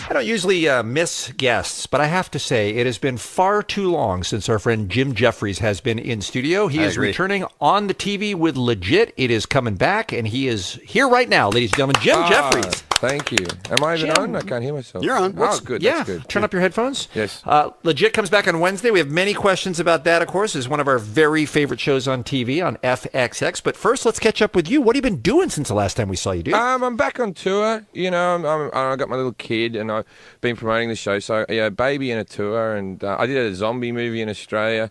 I don't usually miss guests, but I have to say it has been far too long since our friend Jim Jefferies has been in studio. He is returning on the TV with Legit. It is coming back, and he is here right now, ladies and gentlemen. Jim Jefferies. Thank you. Am I even on? I can't hear myself. You're on. Oh, good. Yeah, That's good. turn up your headphones. Yes. Legit comes back on Wednesday. We have many questions about that, of course. It's one of our very favorite shows on TV on FXX. But first, let's catch up with you. What have you been doing since the last time we saw you, dude? I'm back on tour. You know, I got my little kid, and I've been promoting the show. So, yeah, baby and a tour. And I did a zombie movie in Australia,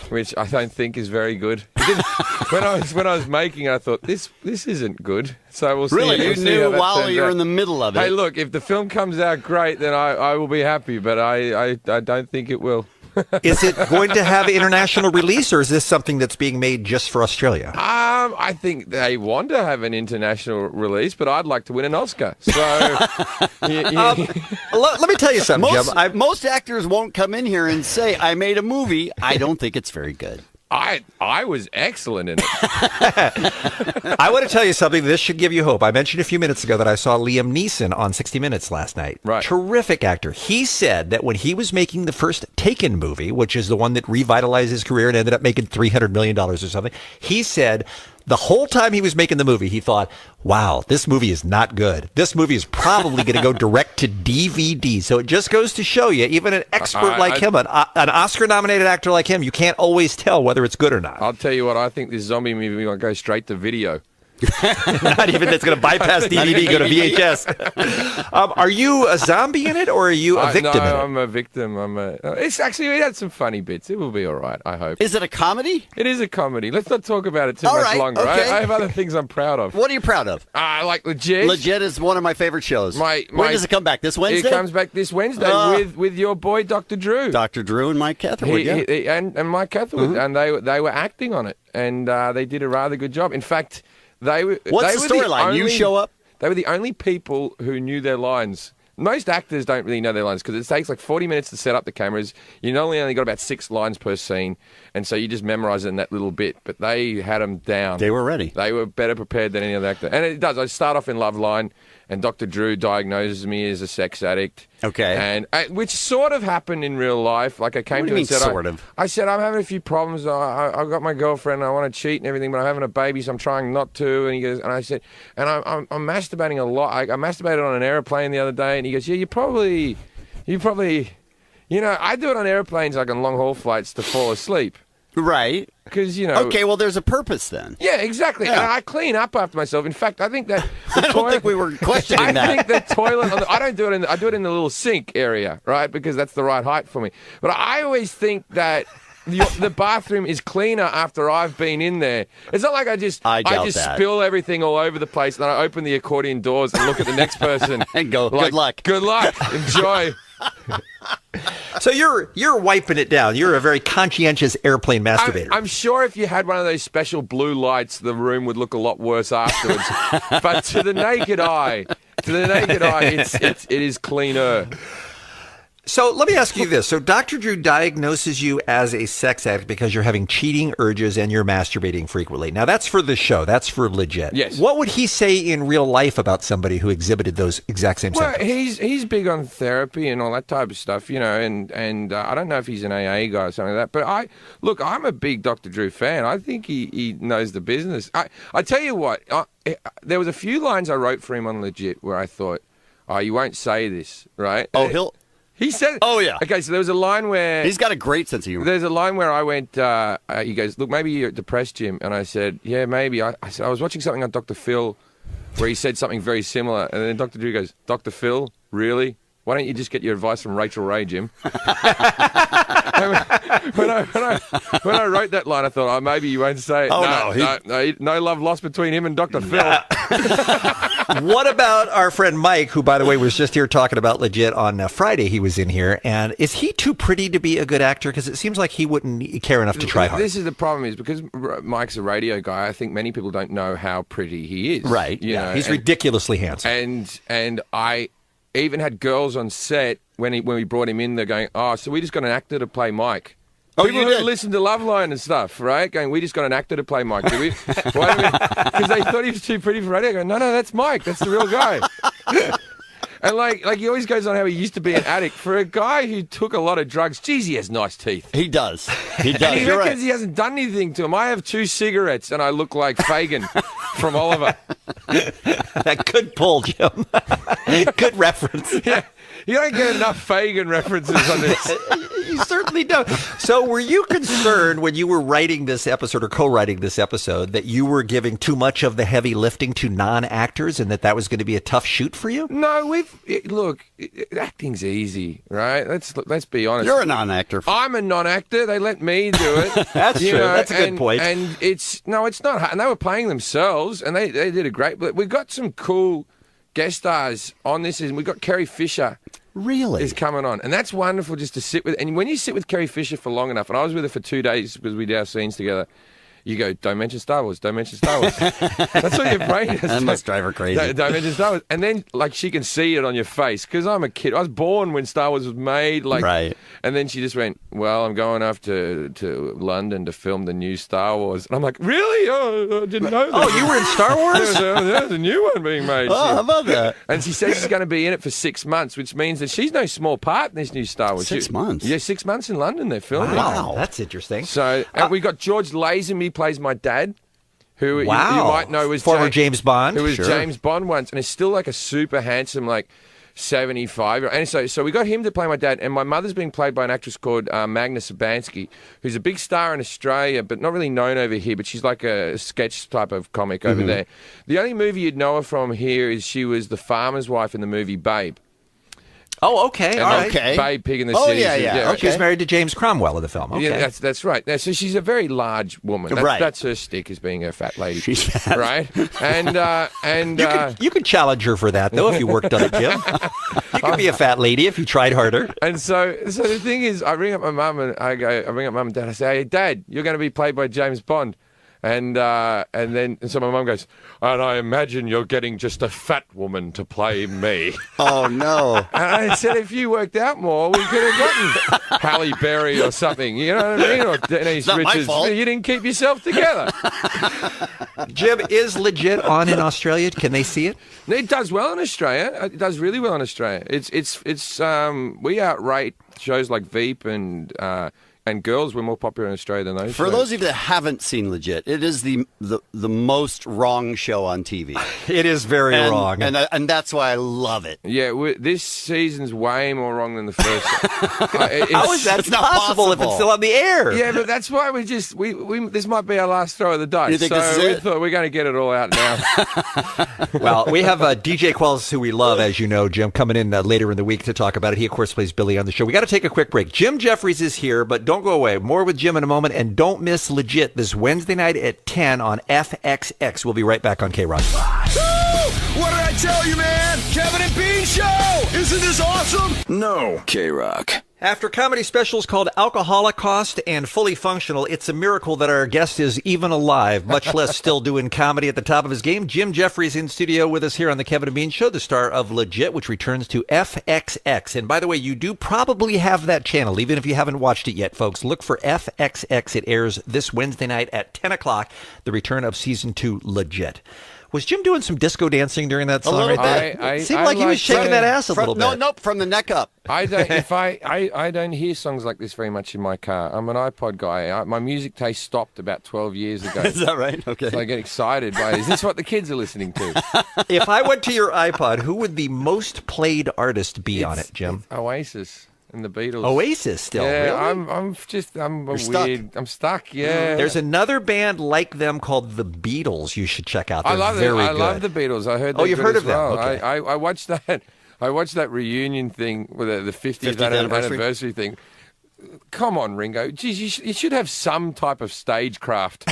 which I don't think is very good. When I was making it, I thought, this isn't good. So we'll see. Really? You knew while you were in the middle of it? Hey, look, if the film comes out great, then I will be happy, but I don't think it will. Is it going to have international release, or is this something that's being made just for Australia? I think they want to have an international release, but I'd like to win an Oscar. So, let me tell you something, Jim. Most actors won't come in here and say, I made a movie. I don't think it's very good. I was excellent in it. I want to tell you something. This should give you hope. I mentioned a few minutes ago that I saw Liam Neeson on 60 Minutes last night. Right. Terrific actor. He said that when he was making the first Taken movie, which is the one that revitalized his career and ended up making $300 million or something, he said the whole time he was making the movie, he thought, wow, this movie is not good. This movie is probably going to go direct to DVD. So it just goes to show you, even an expert like him, an Oscar-nominated actor like him, you can't always tell whether it's good or not. I'll tell you what, I think this zombie movie will go straight to video. Not even that's going to bypass DVD, go to VHS. Are you a zombie in it, or are you a victim in it? No, I'm a victim. It's actually, it had some funny bits. It will be all right, I hope. Is it a comedy? It is a comedy. Let's not talk about it too much longer. Okay. I have other things I'm proud of. What are you proud of? Like Legit. Legit is one of my favorite shows. When does it come back? This Wednesday? It comes back this Wednesday with your boy, Dr. Drew. Dr. Drew and Mike Catherwood, and Mike Catherwood. And they were acting on it. And they did a rather good job. In fact... What's the storyline? You show up? They were the only people who knew their lines. Most actors don't really know their lines because it takes like 40 minutes to set up the cameras. You only got about 6 lines per scene, and so you just memorize it in that little bit. But they had them down. They were ready. They were better prepared than any other actor. And it does. I start off in Loveline, and Dr. Drew diagnoses me as a sex addict. Okay. And which sort of happened in real life. Like I came to him and said, sort of? I said, I'm having a few problems. I've got my girlfriend. I want to cheat and everything, but I'm having a baby, so I'm trying not to. And he goes, and I said, and I'm masturbating a lot. I masturbated on an airplane the other day, and he goes, yeah, you probably, I do it on airplanes, like on long haul flights, to fall asleep. Right. Because, Okay, well, there's a purpose then. Yeah, exactly. Yeah. And I clean up after myself. In fact, I think that... I don't think we were questioning that. I think the toilet... I don't do it I do it in the little sink area, right? Because that's the right height for me. But I always think that... the bathroom is cleaner after I've been in there. It's not like I just spill everything all over the place, and then I open the accordion doors and look at the next person and go, good luck. Good luck. Enjoy. So you're wiping it down. You're a very conscientious airplane masturbator. I'm sure if you had one of those special blue lights, the room would look a lot worse afterwards. But to the naked eye, it is cleaner. So let me ask you this. So Dr. Drew diagnoses you as a sex addict because you're having cheating urges and you're masturbating frequently. Now, that's for the show. That's for Legit. Yes. What would he say in real life about somebody who exhibited those exact same symptoms? He's big on therapy and all that type of stuff, and I don't know if he's an AA guy or something like that. But I'm a big Dr. Drew fan. I think he knows the business. I tell you what, there was a few lines I wrote for him on Legit where I thought, oh, you won't say this, right? Oh, He said... Oh, yeah. Okay, so there was a line where... He's got a great sense of humor. There's a line where I went... he goes, look, maybe you're depressed, Jim. And I said, yeah, maybe. I said, I was watching something on Dr. Phil where he said something very similar. And then Dr. Drew goes, Dr. Phil? Really? Why don't you just get your advice from Rachel Ray, Jim? when I wrote that line, I thought, oh, maybe you won't say it. Oh, no love lost between him and Dr. Phil. What about our friend Mike, who, by the way, was just here talking about Legit on Friday? He was in here. And is he too pretty to be a good actor? Because it seems like he wouldn't care enough to try hard. This is the problem, is because Mike's a radio guy, I think many people don't know how pretty he is. Right. You know, he's ridiculously handsome. And I even had girls on set when we brought him in, they're going, oh, so we just got an actor to play Mike. Oh, people who listen to Loveline and stuff, right? Going, we just got an actor to play Mike. Did we? Because they thought he was too pretty for radio. I go, no, that's Mike. That's the real guy. And like he always goes on how he used to be an addict. For a guy who took a lot of drugs, geez, he has nice teeth. He does. He does. And he You're reckons right. he hasn't done anything to him. I have 2 cigarettes and I look like Fagin from Oliver. That good pull, Jim. Good reference. Yeah, you don't get enough Fagin references on this. You certainly don't. So were you concerned when you were writing this episode or co-writing this episode that you were giving too much of the heavy lifting to non-actors and that was going to be a tough shoot for you? No, look, acting's easy, right? Let's be honest. You're a non-actor. I'm a non-actor. They let me do it. That's true. That's a good point. And it's not hard. And they were playing themselves, and they did a great. But we got some cool guest stars on this, and we got Carrie Fisher. Really? Is coming on, and that's wonderful just to sit with. And when you sit with Carrie Fisher for long enough, and I was with her for 2 days because we did our scenes together. You go, don't mention Star Wars, don't mention Star Wars. That's what your brain is. That must drive her crazy. Don't mention Star Wars. And then, like, she can see it on your face. Because I'm a kid. I was born when Star Wars was made. Like, right. And then she just went, well, I'm going off to London to film the new Star Wars. And I'm like, really? Oh, I didn't know that. Oh, you were in Star Wars? There's a new one being made. Oh, how about that? And she says she's going to be in it for 6 months, which means that she's no small part in this new Star Wars. 6 months? Yeah, 6 months in London they're filming. Wow, that's interesting. So, and we got George Lazenby plays my dad. Who you might know was former James Bond. Who was Sure. James Bond once, and is still like a super handsome, like 75. And so we got him to play my dad, and my mother's being played by an actress called Magna Sabansky, who's a big star in Australia, but not really known over here. But she's like a sketch type of comic over there. The only movie you'd know her from here is she was the farmer's wife in the movie Babe. Oh, okay. And All right. Okay. Babe Pig in the Oh, City. yeah. Okay. She's married to James Cromwell in the film. Okay. Yeah, that's right. Now, so she's a very large woman. Right. That's her stick, as being a fat lady. She's fat. Right? And You could challenge her for that, though, if you worked on it, Jim. You could be a fat lady if you tried harder. And so the thing is, I ring up my mum and I ring up mum and dad. I say, hey, Dad, you're going to be played by James Bond. And so my mum goes, and I imagine you're getting just a fat woman to play me. Oh, no. And I said, if you worked out more, we could have gotten Halle Berry or something. You know what I mean? Or Denise not my Richards. fault. You didn't keep yourself together. Jim, is Legit on in Australia? Can they see it? It does well in Australia. It does really well in Australia. We outrate shows like Veep and Girls were more popular in Australia than those. For shows. those of you that haven't seen Legit, it is the most wrong show on TV. It is very wrong. And that's why I love it. Yeah, this season's way more wrong than the first. How is that it's not possible if it's possible. still on the air? Yeah, but that's why we this might be our last throw of the dice. You think so this is we it? thought we're going to get it all out now. Well, we have DJ Quells, who we love, as you know, Jim, coming in later in the week to talk about it. He, of course, plays Billy on the show. We got to take a quick break. Jim Jefferies is here, but don't go away. More with Jim in a moment, and don't miss Legit this Wednesday night at 10 on FXX. We'll be right back on K-Rock. What did I tell you, man? Kevin and Bean Show! Isn't this awesome? No. K-Rock. After comedy specials called Alcoholocaust and Fully Functional, it's a miracle that our guest is even alive, much less still doing comedy at the top of his game. Jim Jefferies in studio with us here on the Kevin and Bean Show, the star of Legit, which returns to FXX. And by the way, you do probably have that channel, even if you haven't watched it yet, folks. Look for FXX. It airs this Wednesday night at 10 o'clock, the return of Season 2 Legit. Was Jim doing some disco dancing during that song little right bit. there? It seemed like he was shaking that ass a little bit. Nope, from the neck up. I don't hear songs like this very much in my car. I'm an iPod guy. My music taste stopped about 12 years ago. Is that right? Okay. So I get excited by, is this what the kids are listening to? If I went to your iPod, who would the most played artist be on it, Jim? Oasis and the Beatles. Oasis still, Yeah, really? I'm You're stuck. weird. I'm stuck, yeah. There's another band like them called the Beatles you should check out. They're I love very I good. love the Beatles. I heard. Oh, you've heard as of them? well. Okay. I watched that. I watched that reunion thing with the 50th, 50th anniversary thing. Come on, Ringo. Geez, you should have some type of stagecraft.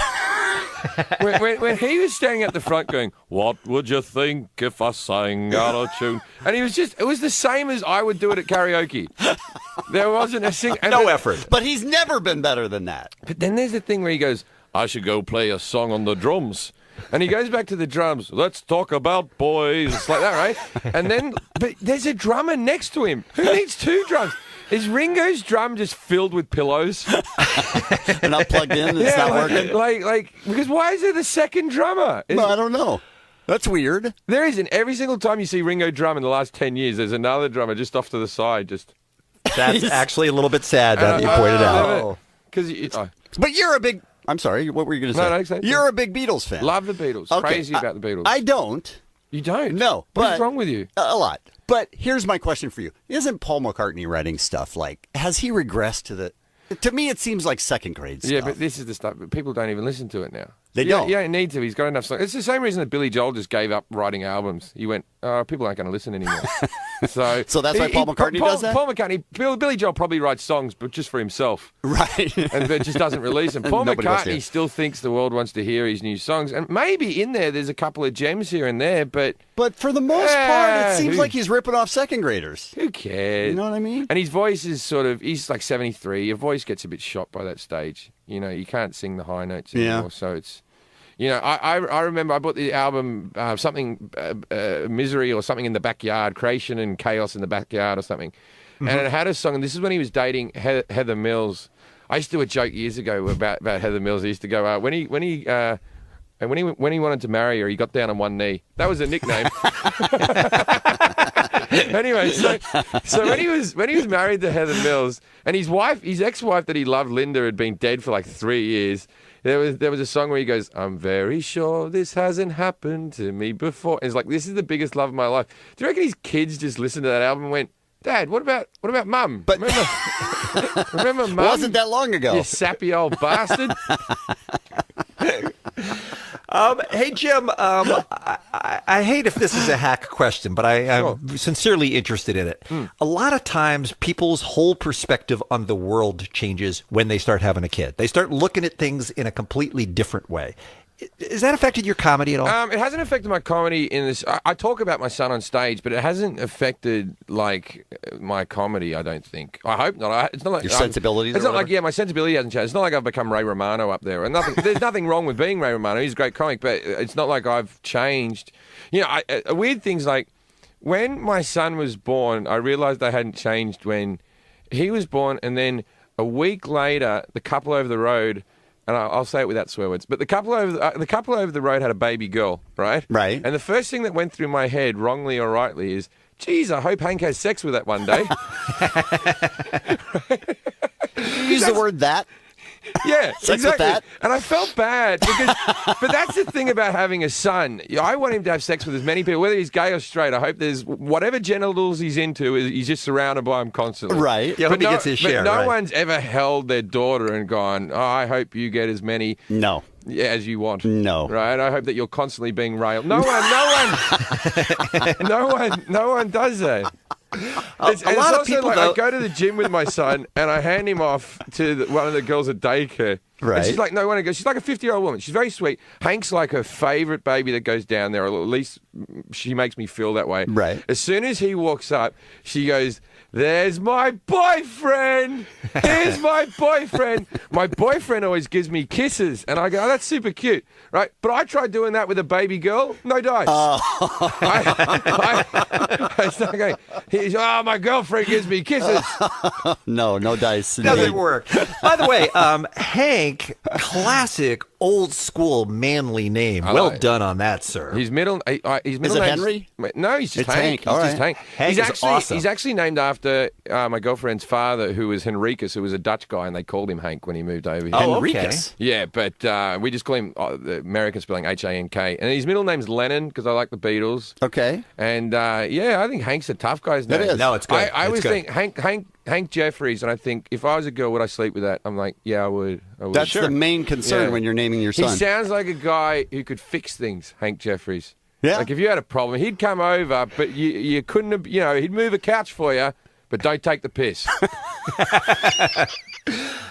when he was standing at the front going, "What would you think if I sang out of tune?" And it was the same as I would do it at karaoke. There wasn't a sing. No effort. But he's never been better than that. But then there's the thing where he goes, "I should go play a song on the drums." And he goes back to the drums. Let's talk about boys. It's like that, right? And then, but there's a drummer next to him. Who needs two drums? Is Ringo's drum just filled with pillows? And not plugged in, it's not working. Like, because why is there the second drummer? No, I don't know. That's weird. There isn't. Every single time you see Ringo drum in the last 10 years, there's another drummer just off to the side. That's actually a little bit sad now that you pointed out. Because But you're a big... I'm sorry, what were you going to say? No, exactly. You're a big Beatles fan. love the Beatles. Okay, Crazy about the Beatles. I don't. You don't? No. What's but wrong with you? A lot. But here's my question for you. Isn't Paul McCartney writing stuff like... Has he regressed to the... To me, it seems like second grade stuff. Yeah, but this is the stuff. But people don't even listen to it now. They don't. You don't need to. He's got enough songs. It's the same reason that Billy Joel just gave up writing albums. He went, people aren't going to listen anymore. So that's why Paul McCartney does that? Paul McCartney, Billy Joel probably writes songs, but just for himself. Right. And but just doesn't release them. Paul Nobody wants to McCartney hear. still thinks the world wants to hear his new songs. And maybe in there's a couple of gems here and there, but But for the most part, Yeah, it seems who- like he's ripping off second graders. who cares? You know what I mean? And his voice is he's like 73. Your voice gets a bit shot by that stage. You know, you can't sing the high notes anymore. Yeah. So it's, I remember I bought the album, Misery or something in the backyard, Creation and Chaos in the Backyard or something. And it had a song, and this is when he was dating Heather Mills. I used to do a joke years ago about Heather Mills. I used to go, when he wanted to marry her, he got down on one knee. That was a nickname. Anyway, so when he was married to Heather Mills, and his ex-wife that he loved, Linda, had been dead for like 3 years. There was a song where he goes, "I'm very sure this hasn't happened to me before." And it's like, this is the biggest love of my life. Do you reckon his kids just listened to that album and went, "Dad, what about Mum? But Remember Mum? wasn't that long ago? You sappy old bastard." Hey, Jim, I hate if this is a hack question, but I'm sincerely interested in it. A lot of times, people's whole perspective on the world changes when they start having a kid. They start looking at things in a completely different way. Has that affected your comedy at all? It hasn't affected my comedy in this. I talk about my son on stage, but it hasn't affected like my comedy. I don't think. I hope not. It's not like Your sensibilities. It's or not like whatever? my sensibility hasn't changed. It's not like I've become Ray Romano up there. And there's nothing wrong with being Ray Romano. He's a great comic, but it's not like I've changed. Weird things like when my son was born, I realized I hadn't changed when he was born, and then a week later, the couple over the road. And I'll say it without swear words, but the couple over the road had a baby girl, right? Right. And the first thing that went through my head, wrongly or rightly, is, geez, I hope Hank has sex with that one day. You use the word that. Yeah, Sex with exactly. that? And I felt bad because, but that's the thing about having a son. I want him to have sex with as many people, whether he's gay or straight. I hope there's whatever genitals he's into, he's just surrounded by them constantly. Right. Yeah, I hope he gets his share. But no right. one's ever held their daughter and gone, "Oh, I hope you get as many." No. As you want. No. Right? I hope that you're constantly being railed. No one does that. A lot of people, like, though- I go to the gym with my son and I hand him off to one of the girls at daycare. Right. And she's like, no one goes. She's like a 50-year-old woman. She's very sweet. Hank's like her favorite baby that goes down there, or at least she makes me feel that way. Right. As soon as he walks up, she goes, "There's my boyfriend. There's my boyfriend." My boyfriend always gives me kisses, and I go, "Oh, that's super cute." Right? But I tried doing that with a baby girl. No dice. I start going, "Oh, my girlfriend gives me kisses." No dice. Doesn't work. By the way, Hank, classic old school manly name. I Well like it. done on that, sir. His middle Is it name's- Henry? No, he's just It's Hank. He's All just right. Hank. Hank is awesome. He's actually named after my girlfriend's father, who was Henricus, who was a Dutch guy, and they called him Hank when he moved over here. Oh, okay. Henricus. Yeah, but we just call him the American spelling Hank. And his middle name's Lennon because I like the Beatles. Okay. And I think Hank's a tough guy's name. It is. No, it's good. I It's always good. think Hank Jefferies, and I think if I was a girl, would I sleep with that? I'm like, yeah, I would. That's Sure. the main concern Yeah. when you're naming your He son. sounds like a guy who could fix things, Hank Jeffries. Yeah. Like if you had a problem, he'd come over, but you couldn't have, he'd move a couch for you, but don't take the piss.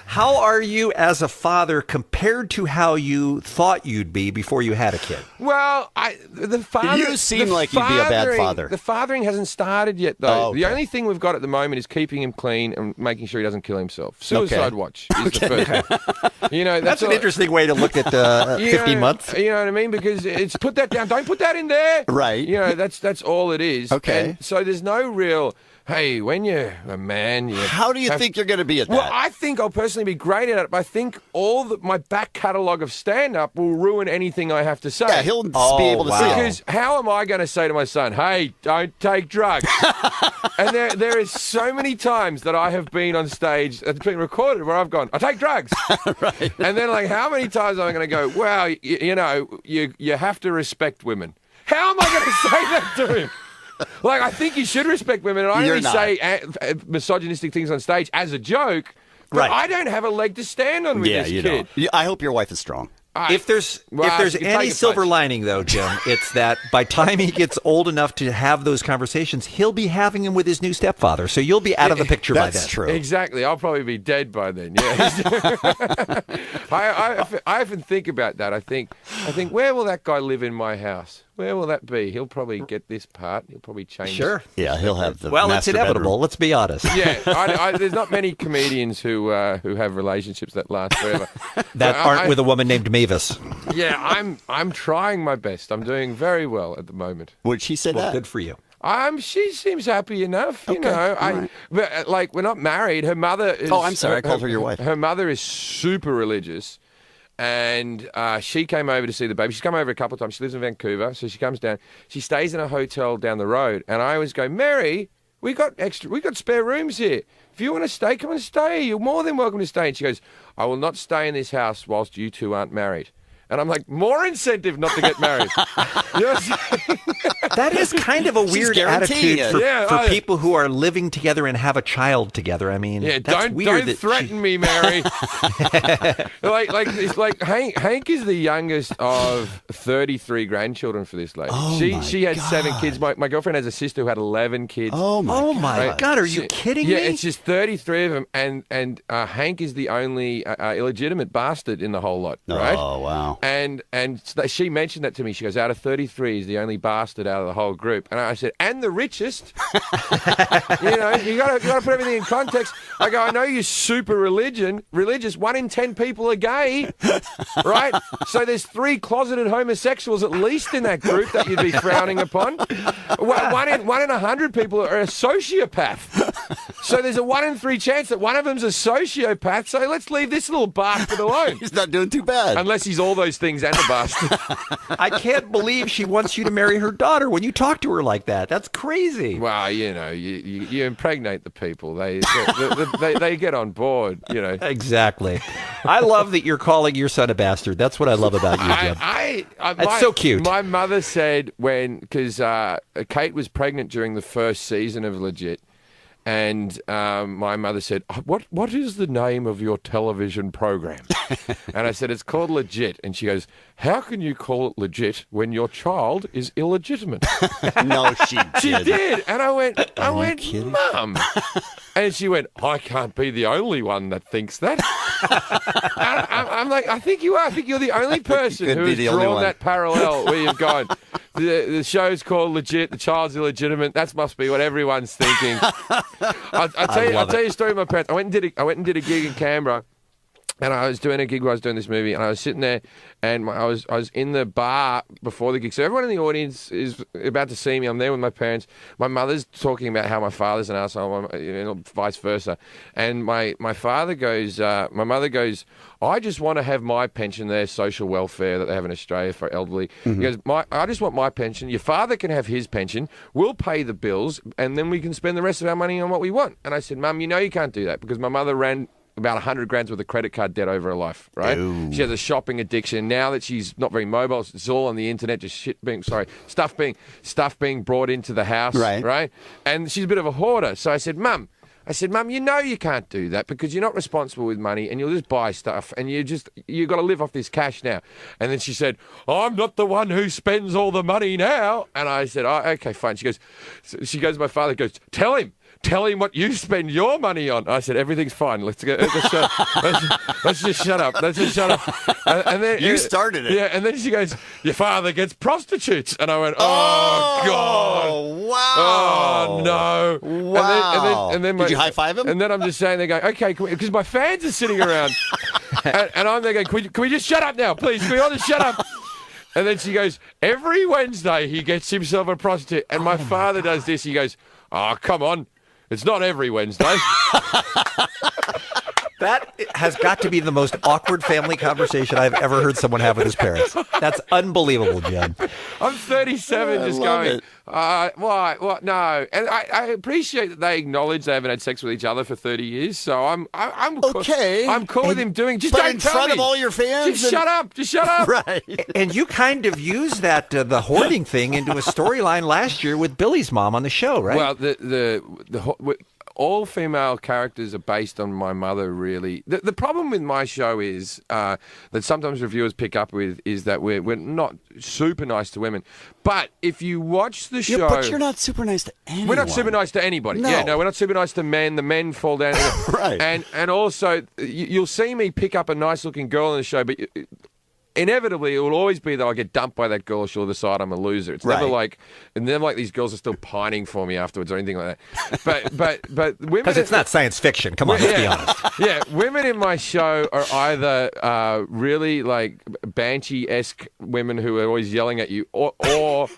How are you as a father compared to how you thought you'd be before you had a kid? Well, the father. You seem like you'd be a bad father. The fathering hasn't started yet, though. Oh, okay. The only thing we've got at the moment is keeping him clean and making sure he doesn't kill himself. Suicide Okay. watch is the first. That's an interesting way to look at 15 months. You know what I mean? Because it's put that down. Don't put that in there. Right. That's all it is. Okay. And so there's no real. hey, when you're a man, How do you think you're going to be at that? Well, I think I'll personally be great at it, but I think my back catalogue of stand-up will ruin anything I have to say. Yeah, he'll be able to see it. Because how am I going to say to my son, hey, don't take drugs? And there is so many times that I have been on stage, it's been recorded, where I've gone, I take drugs. Right. And then, like, how many times am I going to go, wow, you have to respect women? How am I going to say that to him? Like, I think you should respect women, and I You're only not. say misogynistic things on stage as a joke, but Right. I don't have a leg to stand on with this you kid. don't. I hope your wife is strong. If there's Well, you can any take a silver punch. lining, though, Jim, it's that by time he gets old enough to have those conversations, he'll be having them with his new stepfather. So you'll be out of the picture by then. That's true. Exactly. I'll probably be dead by then. Yeah. I often think about that. I think, where will that guy live in my house? Where will that be? He'll probably get this part. He'll probably change. Sure. Yeah, he'll have the Well, it's master inevitable. bedroom. Let's be honest. Yeah, there's not many comedians who have relationships that last forever. That But aren't with a woman named Mavis. Yeah, I'm trying my best. I'm doing very well at the moment. Would she say Well, that? good for you. She seems happy enough, you Okay, know. all right. But like, we're not married. Her mother is. Oh, I'm sorry, I called her your wife. Her mother is super religious, and she came over to see the baby. She's come over a couple of times. She lives in Vancouver, so she comes down. She stays in a hotel down the road, and I always go, Mary, we got spare rooms here. If you want to stay, come and stay. You're more than welcome to stay. And she goes, I will not stay in this house whilst you two aren't married. And I'm like, more incentive not to get married. You know what I'm saying? That is kind of a weird guaranteeing attitude it. for people who are living together and have a child together. I mean, Yeah, that's don't weird that threaten me, Mary. like Hank is the youngest of 33 grandchildren for this lady. Oh, she had my 7 God. kids. My girlfriend has a sister who had 11 kids. Oh my! Oh my Right. God! Are you kidding Yeah, me? it's just 33 of them, and Hank is the only illegitimate bastard in the whole lot, right? Oh wow! And she mentioned that to me. She goes, out of 33, he's the only bastard out of the whole group. And I said, and the richest. You know, you got to put everything in context. I go, I know you're super religious. 1 in 10 people are gay, right? So there's 3 closeted homosexuals at least in that group that you'd be frowning upon. 1 in 100 people are a sociopath. So there's a 1 in 3 chance that one of them's a sociopath. So let's leave this little bastard alone. He's not doing too bad. Unless he's all those things and a bastard. I can't believe she wants you to marry her daughter when you talk to her like that. That's crazy. Well, you know, you impregnate the people. They get on board, you know. Exactly. I love that you're calling your son a bastard. That's what I love about you, Jim. That's so cute. My mother said because Kate was pregnant during the first season of Legit, and my mother said, what is the name of your television program? And I said, it's called Legit. And she goes, how can you call it legit when your child is illegitimate? No, she did. She did. And I went, kidding? Mum. And she went, I can't be the only one that thinks that. And I'm like, I think you are. I think you're the only person could who be has the only drawn one. that parallel where you've gone, the show's called Legit, the child's illegitimate. That must be what everyone's thinking. I'll tell you a story of my parents. I went and did a gig in Canberra. And I was doing a gig where I was doing this movie, and I was sitting there, and I was in the bar before the gig. So everyone in the audience is about to see me. I'm there with my parents. My mother's talking about how my father's an asshole, vice versa. And my father goes, my mother goes, I just want to have my pension, their social welfare that they have in Australia for elderly. He goes, I just want my pension. Your father can have his pension. We'll pay the bills, and then we can spend the rest of our money on what we want. And I said, Mum, you know you can't do that, because my mother ran about 100 grand's worth of credit card debt over her life, right? Ooh. She has a shopping addiction. Now that she's not very mobile, it's all on the internet, just stuff being brought into the house, right? And she's a bit of a hoarder. So I said, Mum, you know you can't do that, because you're not responsible with money, and you'll just buy stuff, and you got to live off this cash now. And then she said, I'm not the one who spends all the money now. And I said, oh, okay, fine. She goes, my father goes, tell him what you spend your money on. I said, everything's fine. Let's just shut up. Let's just shut up. And then You started it. Yeah, and then she goes, your father gets prostitutes. And I went, oh God. Wow. Oh, no. Wow. And then Did you high-five him? And then I'm just saying, they go, okay, because my fans are sitting around. and I'm there going, can we just shut up now, please? Can we all just shut up? And then she goes, every Wednesday he gets himself a prostitute. And my father does this. He goes, oh, come on. It's not every Wednesday. That has got to be the most awkward family conversation I've ever heard someone have with his parents. That's unbelievable, Jim. I'm 37, just going, why? What? No. And I appreciate that they acknowledge they haven't had sex with each other for 30 years. So I'm okay. I'm cool with him doing. Just but don't in tell front me. of all your fans. Just shut up. Just shut up. Right. And you kind of used that the hoarding thing into a storyline last year with Billy's mom on the show, right? Well, all female characters are based on my mother, really. The problem with my show is that sometimes reviewers pick up with is that we're not super nice to women. But if you watch the show... Yeah, but you're not super nice to anyone. We're not super nice to anybody. No. Yeah, no, we're not super nice to men. The men fall down. Right. And also, you'll see me pick up a nice-looking girl in the show, but... Inevitably, it will always be that I get dumped by that girl. She'll decide I'm a loser. It's never like these girls are still pining for me afterwards or anything like that. But women, because it's not science fiction. Come on, let's be honest. Yeah, women in my show are either really like banshee-esque women who are always yelling at you, or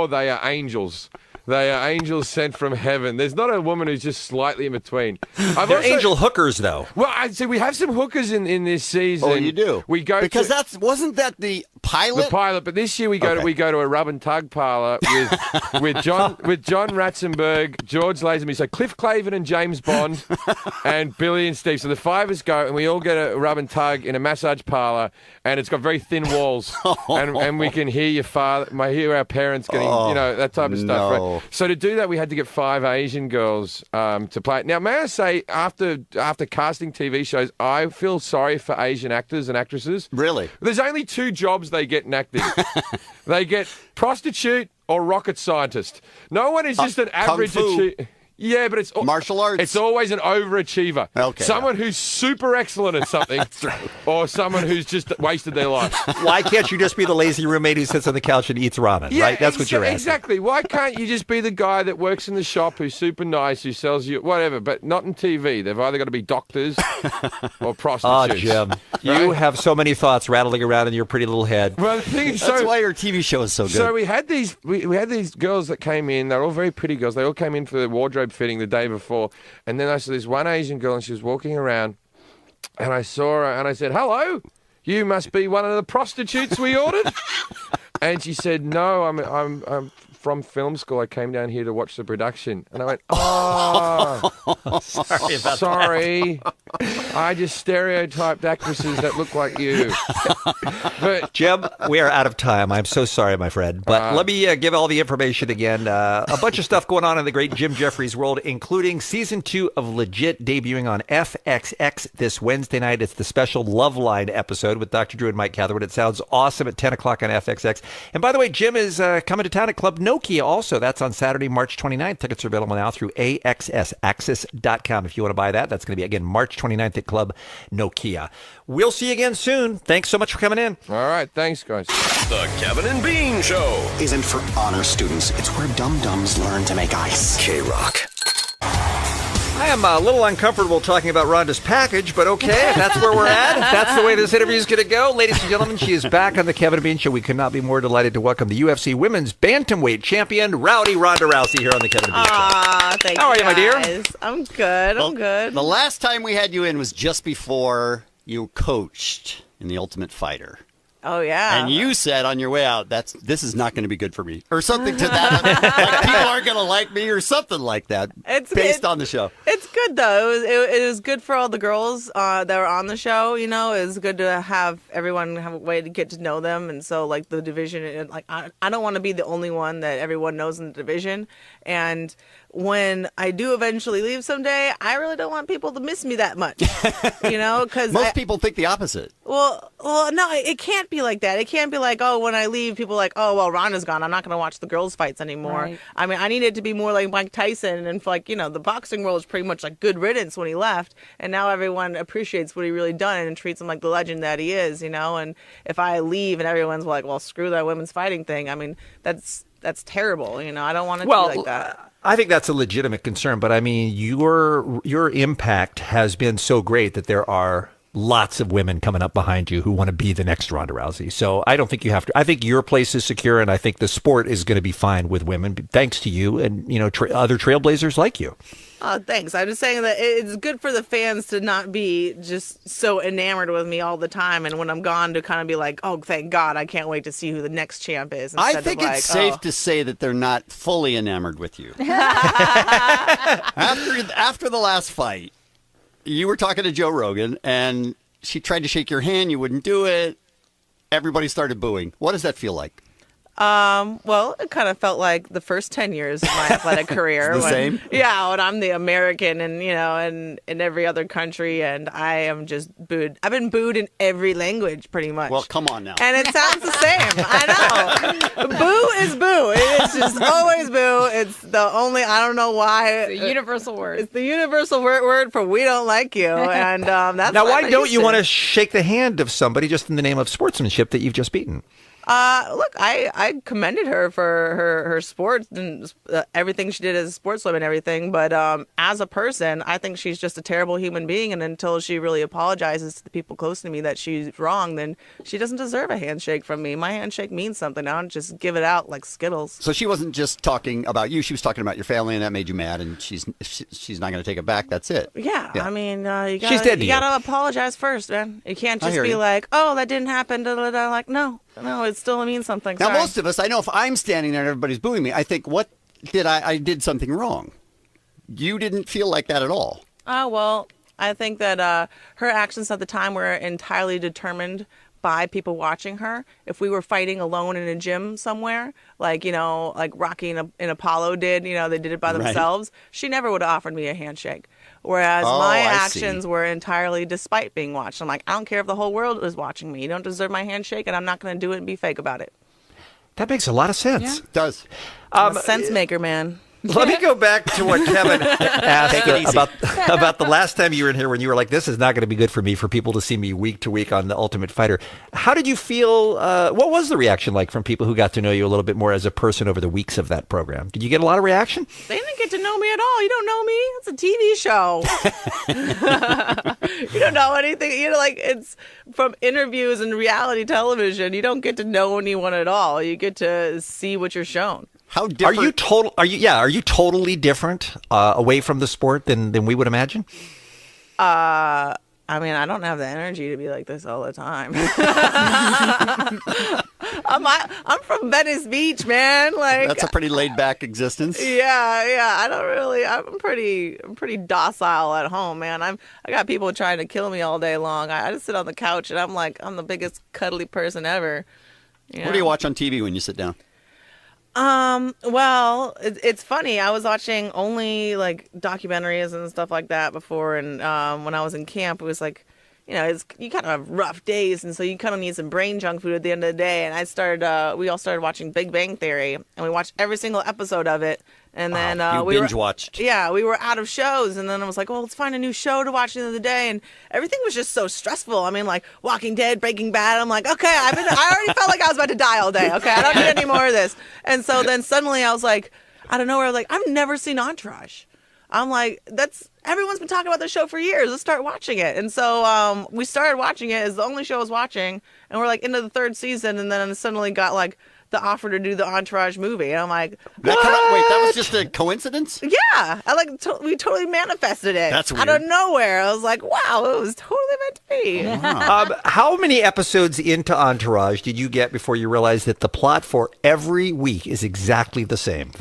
they are angels. They are angels sent from heaven. There's not a woman who's just slightly in between. They're angel hookers, though. Well, I'd say we have some hookers in this season. Oh, you do? We go because wasn't that the pilot? The pilot, but this year we go to a rub and tug parlour with John Ratzenberg, George Lazenby, so Cliff Clavin and James Bond, and Billy and Steve. So the five of us go, and we all get a rub and tug in a massage parlour, and it's got very thin walls, and we can hear hear our parents getting that type of stuff. Right? So to do that, we had to get 5 Asian girls to play it. Now, may I say, after casting TV shows, I feel sorry for Asian actors and actresses. Really? There's only 2 jobs they get in acting. They get prostitute or rocket scientist. No one is just an average achiever. Yeah, but it's martial arts. It's always an overachiever. Okay, someone who's super excellent at something, That's right. Or someone who's just wasted their life. Why can't you just be the lazy roommate who sits on the couch and eats ramen? Right? That's what you're asking. Exactly. Why can't you just be the guy that works in the shop who's super nice, who sells you whatever, but not in TV? They've either got to be doctors or prostitutes. Oh, Jim, you have so many thoughts rattling around in your pretty little head. Well, the thing is, that's why your TV show is so good. So we had these girls that came in. They're all very pretty girls. They all came in for the wardrobe fitting the day before. And then I saw this one Asian girl, and she was walking around, and I saw her, and I said, "Hello, you must be one of the prostitutes we ordered." And she said, "No, I'm from film school. I came down here to watch the production." And I went, "Oh, sorry. I just stereotyped actresses that look like you." But Jim, we are out of time. I'm so sorry, my friend. But let me give all the information again. A bunch of stuff going on in the great Jim Jefferies world, including Season 2 of Legit debuting on FXX this Wednesday night. It's the special Love Line episode with Dr. Drew and Mike Catherwood. It sounds awesome at 10 o'clock on FXX. And by the way, Jim is coming to town at Club Nokia also. That's on Saturday, March 29th. Tickets are available now through AXS.com. If you want to buy that, that's going to be, again, March 29th at Club Nokia. We'll see you again soon. Thanks so much for coming in. All right. Thanks, guys. The Kevin and Bean Show isn't for honor students. It's where dum-dums learn to make ice. K-Rock. I am a little uncomfortable talking about Ronda's package, but okay, if that's where we're at, if that's the way this interview is going to go. Ladies and gentlemen, she is back on the Kevin and Bean Show. We could not be more delighted to welcome the UFC Women's Bantamweight Champion, Rowdy Ronda Rousey, here on the Kevin and Bean Show. Thank How are you, my dear? I'm good. I'm good. The last time we had you in was just before you coached in The Ultimate Fighter. Oh, yeah. And you said on your way out, this is not going to be good for me. Or something to that. Like, people aren't going to like me or something like that based on the show. It's good, though. It was good for all the girls that were on the show, you know. It was good to have everyone have a way to get to know them. And so, like, the division, like, I don't want to be the only one that everyone knows in the division. And when I do eventually leave someday, I really don't want people to miss me that much, you know, because most people think the opposite. Well, no, it can't be like that. It can't be like, oh, when I leave, people are like, oh, well, Ronda's gone. I'm not going to watch the girls' fights anymore. Right. I mean, I need it to be more like Mike Tyson, and like, you know, the boxing world is pretty much like good riddance when he left, and now everyone appreciates what he really done and treats him like the legend that he is, you know. And if I leave and everyone's like, well, screw that women's fighting thing, I mean, that's terrible, you know. I don't want it to be like that. I think that's a legitimate concern, but I mean, your impact has been so great that there are lots of women coming up behind you who want to be the next Ronda Rousey. So I don't think you have to. I think your place is secure, and I think the sport is going to be fine with women, thanks to you and, you know, other trailblazers like you. Oh, thanks. I'm just saying that it's good for the fans to not be just so enamored with me all the time, and when I'm gone to kind of be like, oh, thank God, I can't wait to see who the next champ is. I think it's safe to say that they're not fully enamored with you. After the last fight, you were talking to Joe Rogan, and she tried to shake your hand. You wouldn't do it. Everybody started booing. What does that feel like? Well, it kind of felt like the first 10 years of my athletic career. It's the same? Yeah, when I'm the American and, in every other country, and I am just booed. I've been booed in every language, pretty much. Well, come on now. And it sounds the same. I know. Boo is boo. It's just always boo. It's the only, I don't know why. It's a universal word. It's the universal word for we don't like you. And that's now, why don't you want to shake the hand of somebody just in the name of sportsmanship that you've just beaten? Look, I commended her for her sports and everything she did as a sportswoman and everything. But as a person, I think she's just a terrible human being. And until she really apologizes to the people close to me that she's wrong, then she doesn't deserve a handshake from me. My handshake means something. I don't just give it out like Skittles. So she wasn't just talking about you. She was talking about your family, and that made you mad. And she's not going to take it back. That's it. Yeah. I mean, you she's dead to you gotta apologize first, man. You can't just be like, oh, that didn't happen. Da, da, da. Like, no, it still means something. Now, Sorry. most of us, I know if I'm standing there and everybody's booing me, I think, what did I did something wrong. You didn't feel like that at all. Oh, well, I think that her actions at the time were entirely determined by people watching her. If we were fighting alone in a gym somewhere, like Rocky and Apollo did, they did it by themselves, she never would have offered me a handshake. Whereas my actions were entirely despite being watched. I'm like, I don't care if the whole world is watching me. You don't deserve my handshake, and I'm not going to do it and be fake about it. That makes a lot of sense. Yeah. It does. I'm a sense maker, man. Let me go back to what Kevin asked about the last time you were in here when you were like, this is not going to be good for me for people to see me week to week on The Ultimate Fighter. How did you feel? What was the reaction like from people who got to know you a little bit more as a person over the weeks of that program? Did you get a lot of reaction? They didn't get to know me at all. You don't know me. It's a TV show. You don't know anything. It's from interviews and reality television. You don't get to know anyone at all. You get to see what you're shown. How different? Are you totally different away from the sport than we would imagine? I mean, I don't have the energy to be like this all the time. I'm from Venice Beach, man. Like, that's a pretty laid back existence. Yeah. I'm pretty docile at home, man. I got people trying to kill me all day long. I just sit on the couch and I'm the biggest cuddly person ever. What do you watch on TV when you sit down? Well, it's funny. I was watching only documentaries and stuff like that before, and when I was in camp, it was like, you kind of have rough days, and so you kind of need some brain junk food at the end of the day. And we all started watching Big Bang Theory, and we watched every single episode of it. And then we binge watched. Yeah, we were out of shows, and then I was like, well, let's find a new show to watch the end of the day. And everything was just so stressful. I mean, Walking Dead, Breaking Bad. I'm like, okay, I already felt like I was about to die all day. Okay, I don't need any more of this. And so then suddenly I was like, out of nowhere, I've never seen Entourage. I'm like, everyone's been talking about this show for years. Let's start watching it. And so we started watching it. It's the only show I was watching, and we're into the third season, and then suddenly got the offer to do the Entourage movie, and I'm like, what? That was just a coincidence? Yeah, we totally manifested it. That's weird. Out of nowhere. I was like, wow, it was totally meant to be. Wow. How many episodes into Entourage did you get before you realized that the plot for every week is exactly the same?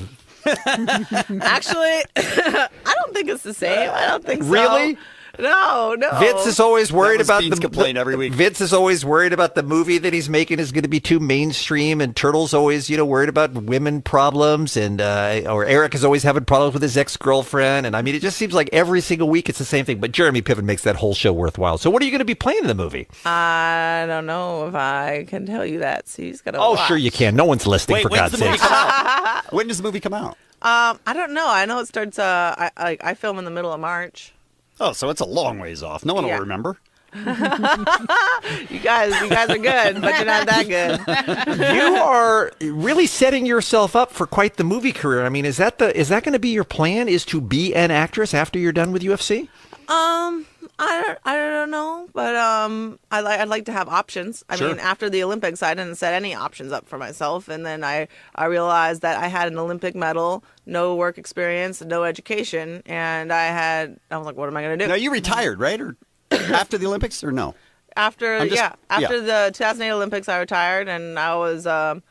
Actually, I don't think it's the same. I don't think so. Really? No. Vince is always worried about Bean's complaint every week. Vince is always worried about the movie that he's making is going to be too mainstream, and Turtle's always, worried about women problems, and or Eric is always having problems with his ex-girlfriend, and I mean, it just seems like every single week it's the same thing. But Jeremy Piven makes that whole show worthwhile. So, what are you going to be playing in the movie? I don't know if I can tell you that. So you just got to. Oh, watch. Sure you can. No one's listening. For God's sake. When does the movie come out? I don't know. I know it starts. I film in the middle of March. Oh, so it's a long ways off. No one will remember. You guys are good, but you're not that good. You are really setting yourself up for quite the movie career. I mean, is that going to be your plan? Is to be an actress after you're done with UFC? I don't know, but I'd like to have options. I Sure. mean, after the Olympics, I didn't set any options up for myself, and then I realized that I had an Olympic medal, no work experience, no education, and I was like, what am I going to do? Now, you retired, right? Or after the Olympics, or no? After I'm just- after yeah. the 2008 Olympics, I retired, and I was a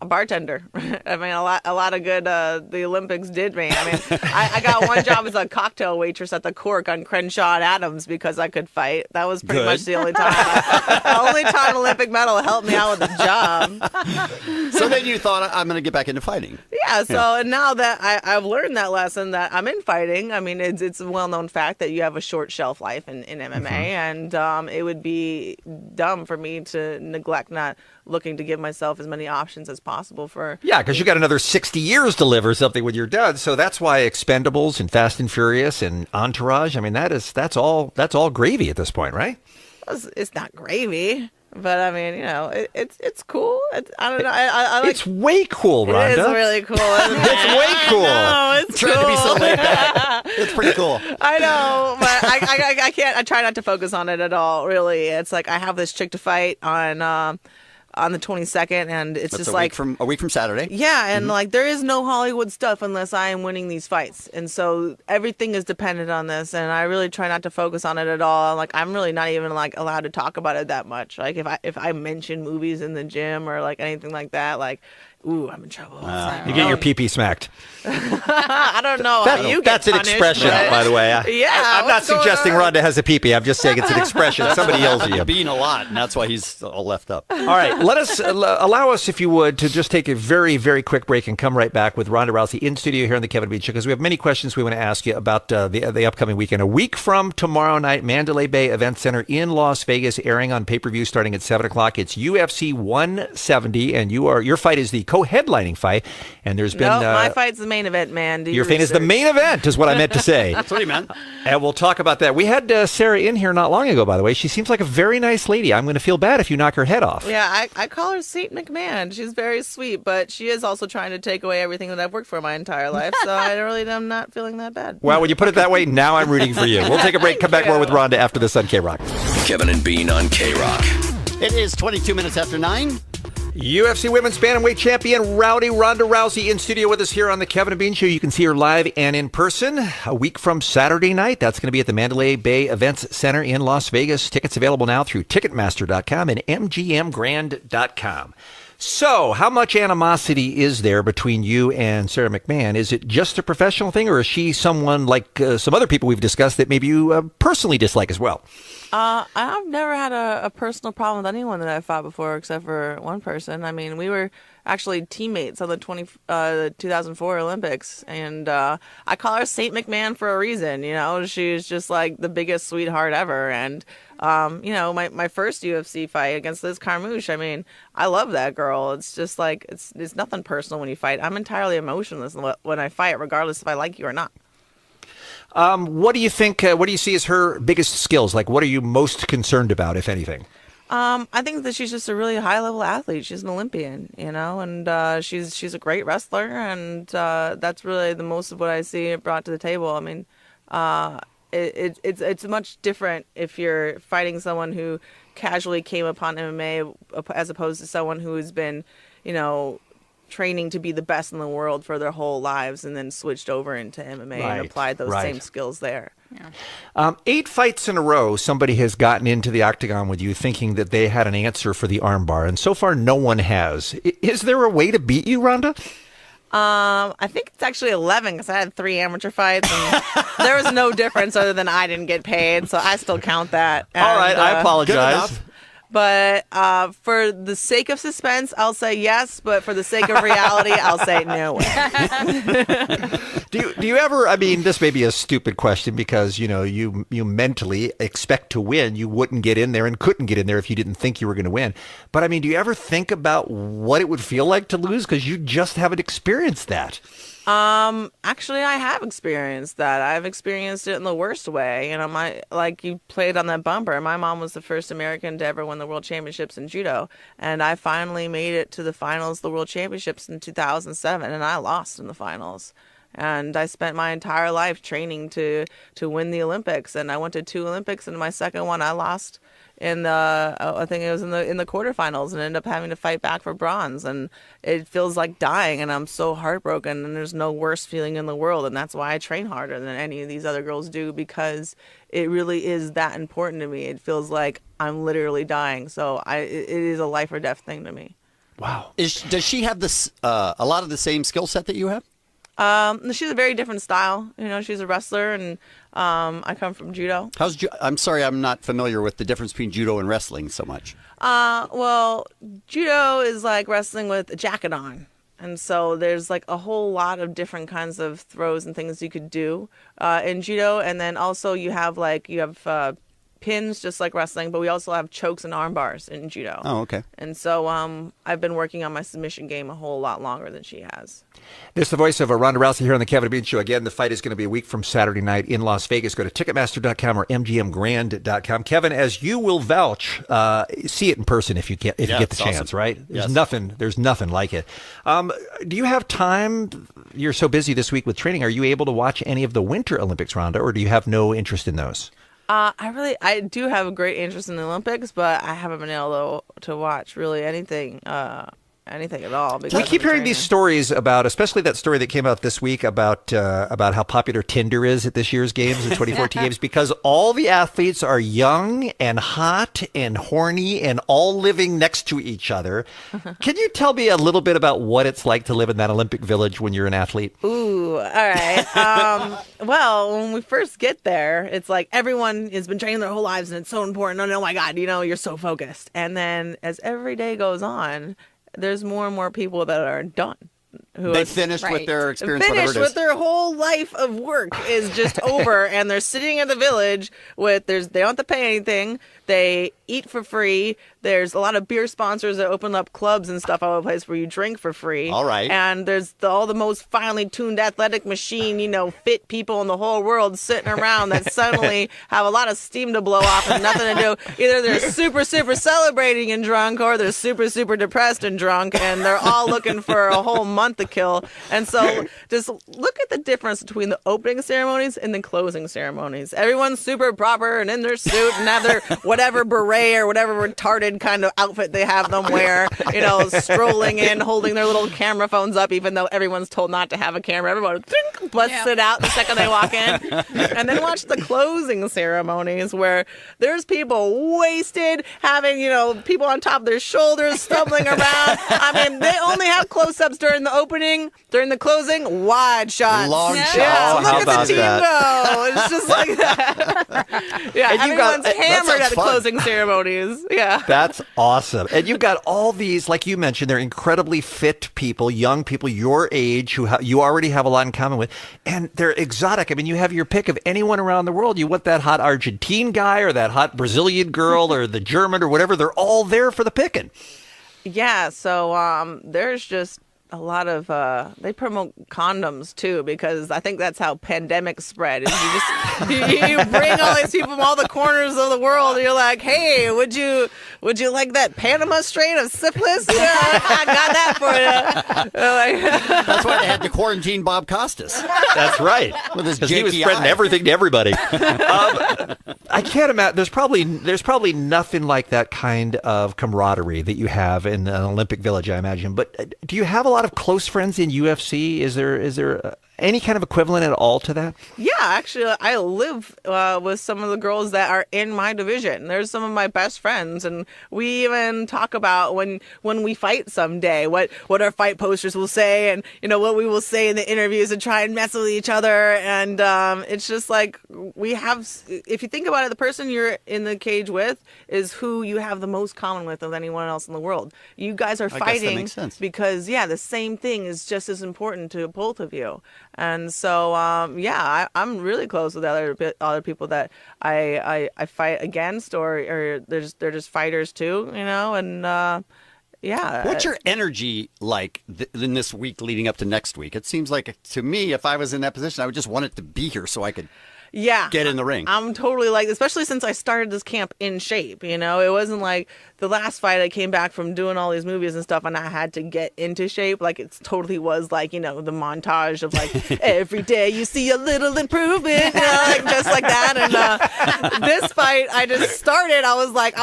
bartender. I mean, a lot of good. The Olympics did me. I mean, I got one job as a cocktail waitress at the Cork on Crenshaw and Adams because I could fight. That was pretty Good. much the only time. The only time Olympic medal helped me out with a job. So then you thought, I'm going to get back into fighting. Yeah. So and now that I've learned that lesson that I'm in fighting. I mean, it's a well-known fact that you have a short shelf life in MMA, and it would be dumb for me to neglect not looking to give myself as many options as possible for. Yeah, because you got another 60 years to live or something when you're done. So that's why Expendables and Fast and Furious and Entourage. I mean, that's all gravy at this point, right? It's not gravy, but I mean, it's cool. I don't know. I like. It's way cool, Ronda. It is really cool. Isn't it? It's way cool. No, it's Trying to be so cool. laid back. It's pretty cool. I know, but I can't. I try not to focus on it at all. Really, it's like I have this chick to fight on the 22nd, and it's That's just like a week from Saturday. yeah, and like there is no Hollywood stuff unless I am winning these fights, and so everything is dependent on this, and I really try not to focus on it at all. Like I'm really not even like allowed to talk about it that much. Like if I mention movies in the gym or like anything like that, like ooh, I'm in trouble. You get your pee-pee smacked. I don't know how you get That's an punished, expression, but- by the way. Yeah, I'm not what's going suggesting on? Ronda has a pee-pee. I'm just saying it's an expression. Somebody yells at you. Being a lot, and that's why he's all left up. All right, let us allow us, if you would, to just take a very, very quick break and come right back with Ronda Rousey in studio here on the Kevin Bean Show, because we have many questions we want to ask you about the upcoming weekend. A week from tomorrow night, Mandalay Bay Event Center in Las Vegas, airing on pay-per-view starting at 7 o'clock. It's UFC 170, and your fight is the co-headlining fight. And there's been my fight's the main event, man. Do your fight is the main event, is what I meant to say. That's what he meant. And we'll talk about that. We had Sarah in here not long ago, by the way. She seems like a very nice lady. I'm going to feel bad if you knock her head off. Yeah, I call her Saint McMahon. She's very sweet, but she is also trying to take away everything that I've worked for my entire life. So I'm not feeling that bad. Well, when you put it that way, now I'm rooting for you. We'll take a break. Come back more with Ronda after this on K-Rock. Kevin and Bean on K-Rock. It is 22 minutes after 9. UFC Women's Bantamweight Champion Ronda Rousey in studio with us here on the Kevin and Bean Show. You can see her live and in person a week from Saturday night. That's going to be at the Mandalay Bay Events Center in Las Vegas. Tickets available now through Ticketmaster.com and MGMGrand.com. So, how much animosity is there between you and Sarah McMahon? Is it just a professional thing, or is she someone like some other people we've discussed that maybe you personally dislike as well? I've never had a personal problem with anyone that I've fought before, except for one person. I mean, we were actually teammates on the 2004 Olympics, and I call her Saint McMahon for a reason. She's just like the biggest sweetheart ever, and my first UFC fight against Liz Carmouche, I mean, I love that girl. It's just like it's nothing personal when you fight. I'm entirely emotionless when I fight, regardless if I like you or not. What do you think? What do you see as her biggest skills? Like, what are you most concerned about, if anything? I think that she's just a really high-level athlete. She's an Olympian, and she's a great wrestler, and that's really the most of what I see brought to the table. I mean, it's much different if you're fighting someone who casually came upon MMA as opposed to someone who has been, training to be the best in the world for their whole lives and then switched over into MMA and applied those same skills there. Yeah. 8 fights in a row, somebody has gotten into the octagon with you thinking that they had an answer for the armbar, and so far no one has. Is there a way to beat you, Ronda? I think it's actually 11 because I had 3 amateur fights and there was no difference other than I didn't get paid, so I still count that. All right, I Good apologize. enough. But for the sake of suspense, I'll say yes. But for the sake of reality, I'll say no. Do you ever, I mean, this may be a stupid question because, you mentally expect to win. You wouldn't get in there and couldn't get in there if you didn't think you were going to win. But, I mean, do you ever think about what it would feel like to lose? Because you just haven't experienced that. Actually, I have experienced that. I've experienced it in the worst way. Like you played on that bumper. My mom was the first American to ever win the World Championships in judo, and I finally made it to the finals of the World Championships in 2007, and I lost in the finals. And I spent my entire life training to win the Olympics. And I went to 2 Olympics, and my second one I lost in the I think it was in the quarterfinals, and ended up having to fight back for bronze. And it feels like dying, and I'm so heartbroken, and there's no worse feeling in the world. And that's why I train harder than any of these other girls do, because it really is that important to me. It feels like I'm literally dying. So it is a life or death thing to me. Wow. Does she have this a lot of the same skill set that you have? She's a very different style. She's a wrestler, and I come from judo. I'm sorry, I'm not familiar with the difference between judo and wrestling so much. Well, judo is like wrestling with a jacket on. And so there's like a whole lot of different kinds of throws and things you could do in judo. And then also you have pins, just like wrestling, but we also have chokes and arm bars in judo. Oh, okay. And so I've been working on my submission game a whole lot longer than she has. This is the voice of Ronda Rousey here on the Kevin and Bean Show. Again, the fight is going to be a week from Saturday night in Las Vegas. Go to Ticketmaster.com or MGMGrand.com. Kevin, as you will vouch, see it in person if you get the chance, awesome. right? There's Yes. There's nothing like it. Do you have time? You're so busy this week with training. Are you able to watch any of the Winter Olympics, Ronda, or do you have no interest in those? I do have a great interest in the Olympics, but I haven't been able to watch really anything at all. We keep hearing these stories about, especially that story that came out this week about how popular Tinder is at this year's games, the 2014 games, because all the athletes are young and hot and horny and all living next to each other. Can you tell me a little bit about what it's like to live in that Olympic village when you're an athlete? Ooh, all right. Well, when we first get there, it's like everyone has been training their whole lives, and it's so important. Oh my God, you're so focused. And then as every day goes on, there's more and more people that are done. They finished with their experience, finished whatever it is. with their whole life of work is just over, and they're sitting in the village they don't have to pay anything. They eat for free. There's a lot of beer sponsors that open up clubs and stuff all over the place where you drink for free. All right. And there's all the most finely tuned athletic machine, fit people in the whole world sitting around that suddenly have a lot of steam to blow off and nothing to do. Either they're super, super celebrating and drunk, or they're super, super depressed and drunk, and they're all looking for a whole month to kill. And so just look at the difference between the opening ceremonies and the closing ceremonies. Everyone's super proper and in their suit and have their whatever beret or whatever retarded kind of outfit they have them wear, strolling in, holding their little camera phones up, even though everyone's told not to have a camera. Everyone busts it out the second they walk in. And then watch the closing ceremonies where there's people wasted, having, people on top of their shoulders, stumbling around. I mean, they only have close-ups during the opening, during the closing, wide shots. Long shots. Yeah, Oh, look how at about the team that? go. It's just like that. Yeah, And you got- everyone's that hammered sounds at the fun. closing ceremonies. Yeah. That's awesome. And you've got all these, like you mentioned, they're incredibly fit people, young people your age who you already have a lot in common with. And they're exotic. I mean, you have your pick of anyone around the world. You want that hot Argentine guy or that hot Brazilian girl or the German or whatever. They're all there for the picking. Yeah, so there's just a lot of they promote condoms too, because I think that's how pandemics spread. Is you bring all these people from all the corners of the world, and you're like, hey, would you like that Panama strain of syphilis? Yeah, I got that for you. That's why they had to quarantine Bob Costas. That's right. With his Because he was janky spreading eye. everything to everybody. I can't imagine. There's probably nothing like that kind of camaraderie that you have in an Olympic Village, I imagine. But do you have a lot of close friends in UFC? Is there any kind of equivalent at all to that? Yeah, actually, I live with some of the girls that are in my division. There's some of my best friends, and we even talk about when we fight someday, what our fight posters will say, and what we will say in the interviews, and try and mess with each other. And it's just like we have. If you think about it, the person you're in the cage with is who you have the most common with of anyone else in the world. You guys are I guess that fighting makes sense. because the same thing is just as important to both of you. And so, I'm really close with other people that I fight against, or they're just fighters too, and yeah. What's your energy like in this week leading up to next week? It seems like, to me, if I was in that position, I would just want it to be here so I could Yeah. get in the ring. I'm totally like, especially since I started this camp in shape, you know, it wasn't like the last fight I came back from doing all these movies and stuff and I had to get into shape. Like it totally was like, you know, the montage of like every day you see a little improvement, you know, like just like that. And this fight I just started, I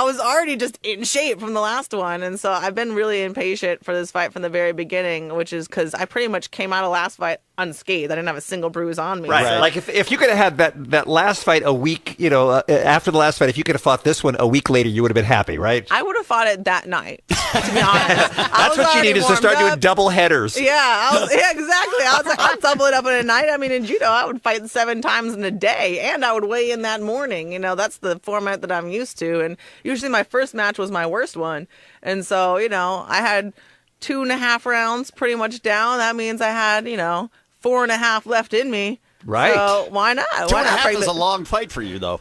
was already just in shape from the last one. And so I've been really impatient for this fight from the very beginning, which is because I pretty much came out of last fight unscathed. I didn't have a single bruise on me. Right. So. Like if you could have had that last fight a week, you know, after the last fight, if you could have fought this one a week later, you would have been happy, right? I would have fought it that night, to be honest. That's what you need is to start doing double headers. Yeah, exactly. I was like, I'll double it up in a night. I mean, in judo, I would fight 7 times in a day, and I would weigh in that morning. You know, that's the format that I'm used to. And usually my first match was my worst one. And so, you know, I had 2.5 rounds pretty much down. That means I had, you know, 4.5 left in me. Right. So why not? 2.5 is a long fight for you, though.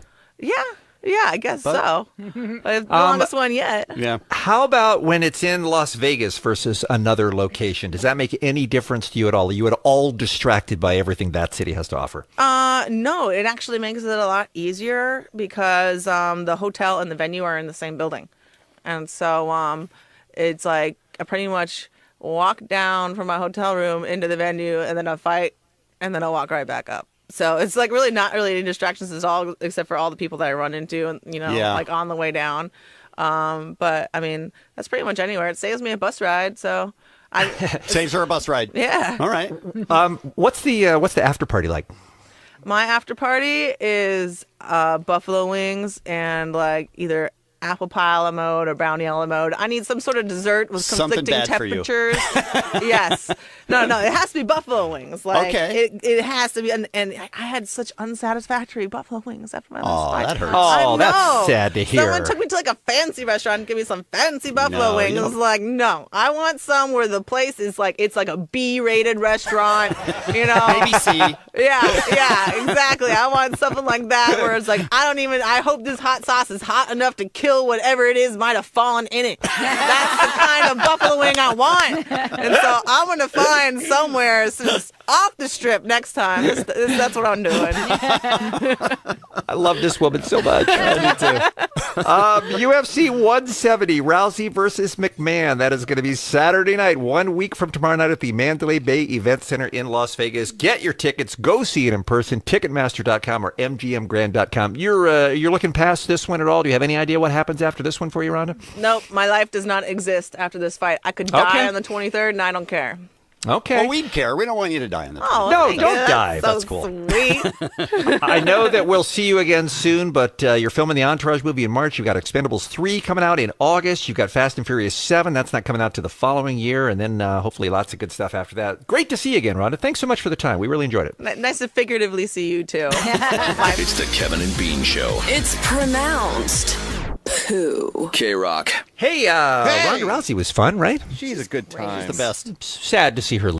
Yeah, I guess so. The longest one yet. Yeah. How about when it's in Las Vegas versus another location? Does that make any difference to you at all? Are you at all distracted by everything that city has to offer? No, it actually makes it a lot easier because the hotel and the venue are in the same building. And so it's like I pretty much walk down from my hotel room into the venue and then I fight and then I'll walk right back up. So it's like really not really any distractions at all, except for all the people that I run into, and you know, like on the way down. But I mean, that's pretty much anywhere. It saves me a bus ride, so saves her a bus ride. Yeah. All right. What's the after party like? My after party is buffalo wings and like either apple pie a la mode or brownie a la mode. I need some sort of dessert with conflicting temperatures. Yes. No, it has to be buffalo wings. Like, okay. It has to be. And I had such unsatisfactory buffalo wings after my last fight. That hurts. Oh, that's sad to hear. Someone took me to like a fancy restaurant and gave me some fancy buffalo wings. It was like, no, I want some where the place is like, it's like a B-rated restaurant, you know. Maybe C. Yeah, exactly. I want something like that where it's like, I hope this hot sauce is hot enough to kill whatever it is might have fallen in it. That's the kind of buffalo wing I want. And so I'm going to find somewhere just off the strip next time. That's what I'm doing. I love this woman so much. Me too. UFC 170, Rousey versus McMahon. That is going to be Saturday night, 1 week from tomorrow night at the Mandalay Bay Event Center in Las Vegas. Get your tickets. Go see it in person. Ticketmaster.com or MGMGrand.com. You're looking past this one at all? Do you have any idea what happens after this one for you, Ronda? Nope. My life does not exist after this fight. I could die on the 23rd and I don't care. Okay. Well, we'd care. We don't want you to die on the Oh, no, thank don't you. die. That's cool. Sweet. I know that we'll see you again soon, but you're filming the Entourage movie in March. You've got Expendables 3 coming out in August. You've got Fast and Furious 7. That's not coming out to the following year. And then hopefully lots of good stuff after that. Great to see you again, Rhonda. Thanks so much for the time. We really enjoyed it. Nice to figuratively see you, too. It's the Kevin and Bean Show. It's pronounced poo. K-Rock. Hey, Ronda Rousey was fun, right? She's a good time. She's the best. Sad to see her